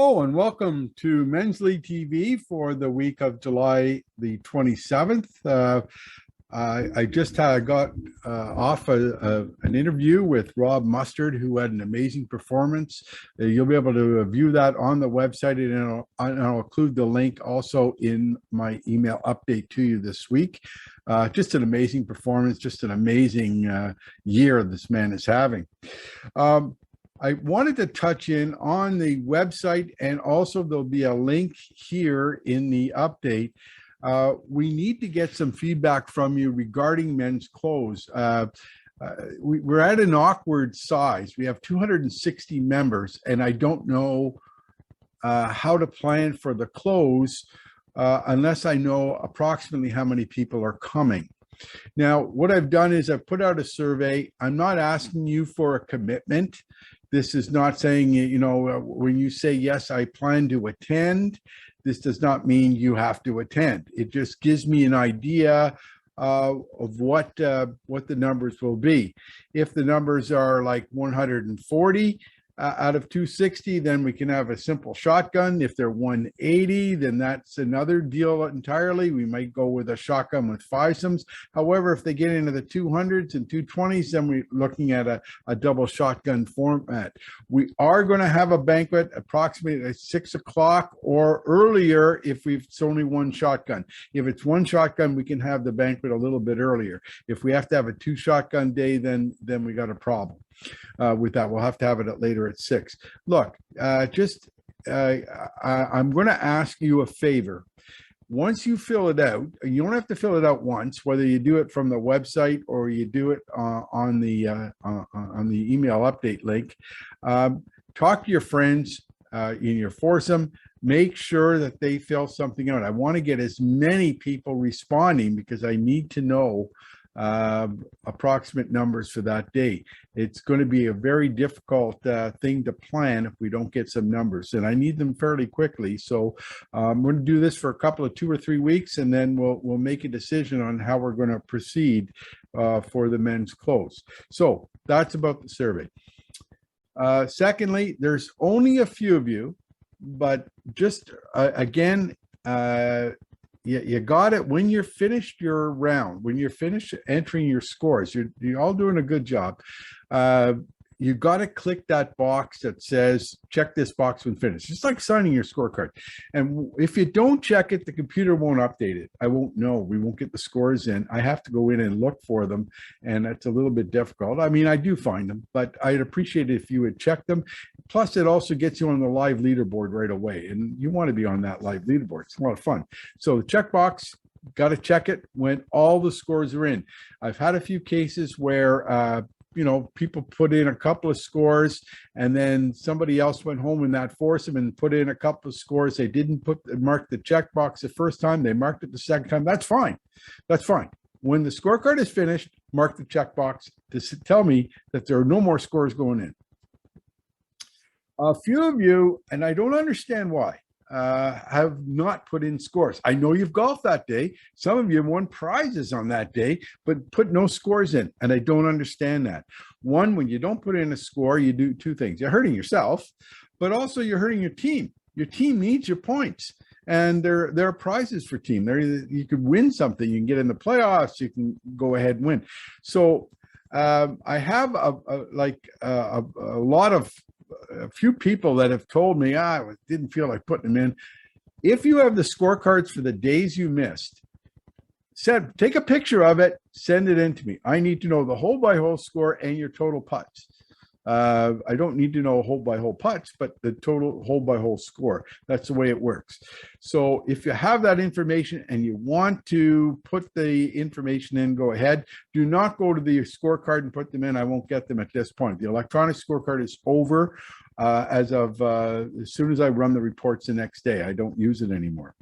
Hello and welcome to Men's League TV for the week of July the 27th. I just got off an interview with Rob Mustard, who had an amazing performance. You'll be able to view that on the website, and I'll include the link also in my email update to you this week. Just an amazing performance, just an amazing year this man is having. I wanted to touch in on the website, and also there'll be a link here in the update. We need to get some feedback from you regarding men's clothes. We're at an awkward size. We have 260 members, and I don't know how to plan for the clothes unless I know approximately how many people are coming. Now, what I've done is I've put out a survey. I'm not asking you for a commitment. This is not saying, when you say, yes, I plan to attend, this does not mean you have to attend. It just gives me an idea of what the numbers will be. If the numbers are like 140 out of 260, then we can have a simple shotgun. If they're 180, then that's another deal entirely. We might go with a shotgun with fivesomes. However, if they get into the 200s and 220s, then we're looking at a double shotgun format. We are going to have a banquet approximately at 6 o'clock or earlier if it's only one shotgun. If it's one shotgun, we can have the banquet a little bit earlier. If we have to have a 2 shotgun day, then we got a problem with that. We'll have to have it later at 6. Look, I'm going to ask you a favor. Once you fill it out, you don't have to fill it out once, whether you do it from the website or you do it on the email update link. Talk to your friends in your foursome. Make sure that they fill something out. I want to get as many people responding because I need to know approximate numbers for that day. It's going to be a very difficult thing to plan if we don't get some numbers, and I need them fairly quickly. So I'm going to do this for a couple of 2 or 3 weeks, and then we'll make a decision on how we're going to proceed for the men's clothes. So that's about the survey. Secondly, there's only a few of you, but just again, you got it. When you're finished your round, when you're finished entering your scores, you're all doing a good job. You got to click that box that says, check this box when finished. Just like signing your scorecard. And if you don't check it, the computer won't update it. I won't know. We won't get the scores in. I have to go in and look for them. And that's a little bit difficult. I mean, I do find them, but I'd appreciate it if you would check them. Plus, it also gets you on the live leaderboard right away. And you want to be on that live leaderboard. It's a lot of fun. So the checkbox, got to check it when all the scores are in. I've had a few cases where, people put in a couple of scores and then somebody else went home in that foursome and put in a couple of scores. They didn't mark the checkbox the first time. They marked it the second time. That's fine. That's fine. When the scorecard is finished, mark the checkbox to tell me that there are no more scores going in. A few of you, and I don't understand why, have not put in scores. I know you've golfed that day. Some of you have won prizes on that day, but put no scores in. And I don't understand that. One, when you don't put in a score, you do two things. You're hurting yourself, but also you're hurting your team. Your team needs your points. And there are prizes for team. You could win something. You can get in the playoffs. You can go ahead and win. So I have a few people that have told me, I didn't feel like putting them in. If you have the scorecards for the days you missed, take a picture of it, send it in to me. I need to know the hole by hole score and your total putts. I don't need to know hole by hole putts, but the total hole by hole score. That's the way it works. So if you have that information and you want to put the information in, go ahead. Do not go to the scorecard and put them in. I won't get them at this point. The electronic scorecard is over as soon as I run the reports the next day. I don't use it anymore.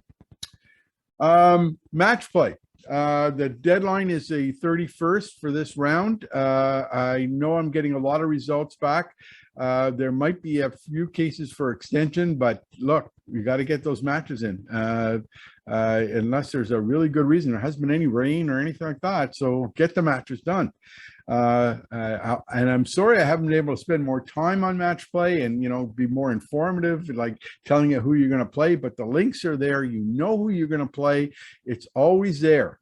Match play. The deadline is the 31st for this round. I know I'm getting a lot of results back. There might be a few cases for extension, but look, you got to get those matches in unless there's a really good reason. There hasn't been any rain or anything like that. So get the matches done. And I'm sorry I haven't been able to spend more time on match play and, be more informative, like telling you who you're going to play, but the links are there. You know who you're going to play. It's always there.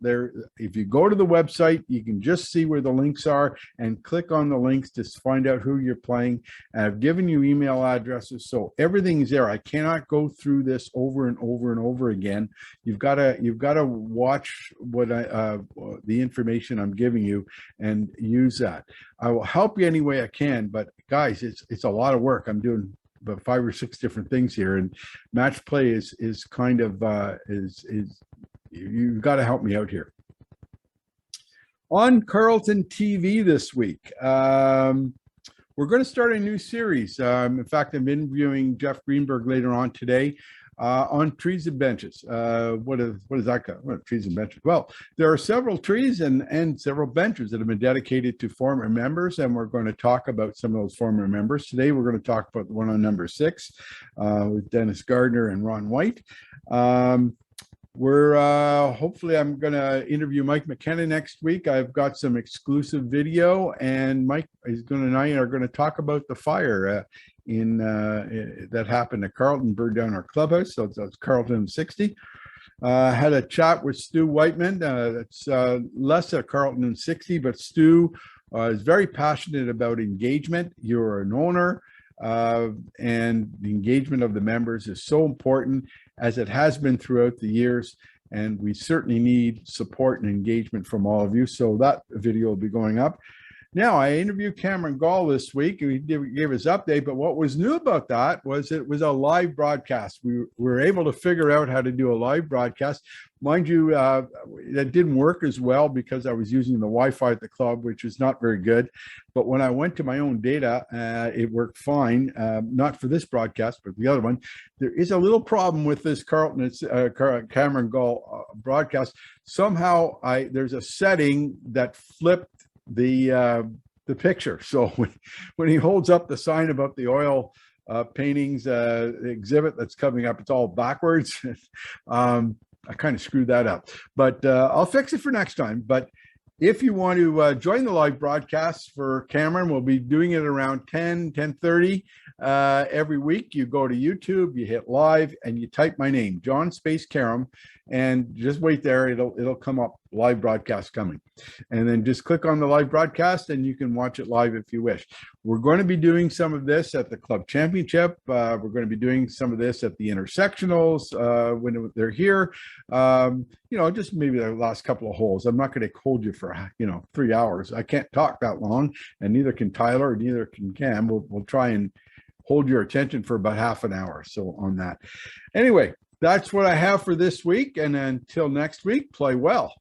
If you go to the website, you can just see where the links are and click on the links to find out who you're playing. And I've given you email addresses, so everything's there. I cannot go through this over and over and over again. You've got to watch what the information I'm giving you and use that. I will help you any way I can, but guys, it's a lot of work. I'm doing about 5 or 6 different things here, and match play is kind of you've got to help me out here. On Carleton TV this week, we're going to start a new series. In fact, I'm interviewing Jeff Greenberg later on today on trees and benches. What is that called? What, trees and benches? Well, there are several trees and several benches that have been dedicated to former members, and we're going to talk about some of those former members. Today, we're going to talk about the one on number 6 with Dennis Gardner and Ron White. Hopefully I'm going to interview Mike McKenna next week. I've got some exclusive video, and Mike is and I are going to talk about the fire that happened at Carleton, burned down our clubhouse. So that's Carleton 60. Had a chat with Stu Whiteman. That's less at Carleton 60, but Stu is very passionate about engagement. You're an owner. And the engagement of the members is so important, as it has been throughout the years, and we certainly need support and engagement from all of you. So that video will be going up. Now, I interviewed Cameron Gall this week. He gave his update, but what was new about that was it was a live broadcast. We were able to figure out how to do a live broadcast. Mind you, that didn't work as well because I was using the Wi-Fi at the club, which is not very good. But when I went to my own data, it worked fine. Not for this broadcast, but the other one. There is a little problem with this Cameron Gall broadcast. Somehow, there's a setting that flipped the picture. So when he holds up the sign about the oil paintings exhibit that's coming up, it's all backwards. I kind of screwed that up, but I'll fix it for next time. But if you want to join the live broadcast for Cameron, we'll be doing it around 10:30 every week. You go to YouTube, you hit live, and you type my name, John Space Karam, and just wait there. It'll come up, live broadcast coming. And then just click on the live broadcast and you can watch it live if you wish. We're going to be doing some of this at the club championship. We're going to be doing some of this at the intersectionals when they're here. Just maybe the last couple of holes. I'm not going to hold you for 3 hours. I can't talk that long, and neither can Tyler, neither can Cam. We'll try and hold your attention for about half an hour. So on that. Anyway, that's what I have for this week. And until next week, play well.